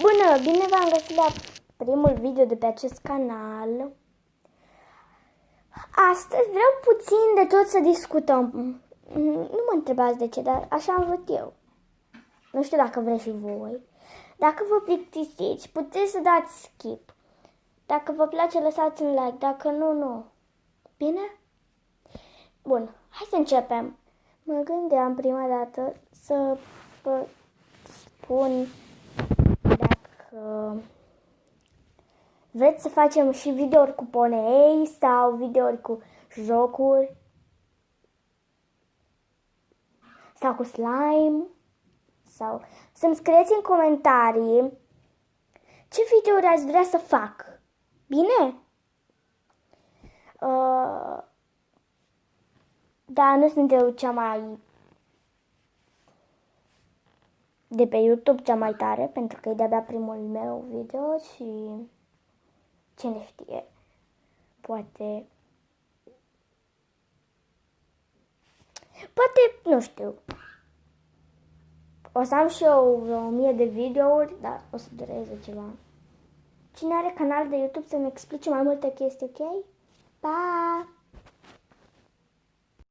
Bună, bine v-am găsit la primul video de pe acest canal. Astăzi vreau puțin de tot să discutăm. Nu mă întrebați de ce, dar așa am vrut eu. Nu știu dacă vreți și voi. Dacă vă plictisiți, puteți să dați skip. Dacă vă place, lăsați un like. Dacă nu, nu. Bine? Bun, hai să începem. Mă gândeam prima dată să vă spun dacă vreți să facem și videouri cu ponei sau videouri cu jocuri sau cu slime sau să-mi scrieți în comentarii ce videouri ați vrea să fac. Bine? Da, nu sunt eu cea mai de pe YouTube cea mai tare, pentru că e de-abia primul meu video și cine știe, poate, nu știu, o să am și eu vreo 1000 de videouri, dar o să dureze ceva. Cine are canal de YouTube să-mi explice mai multe chestii, ok? Pa!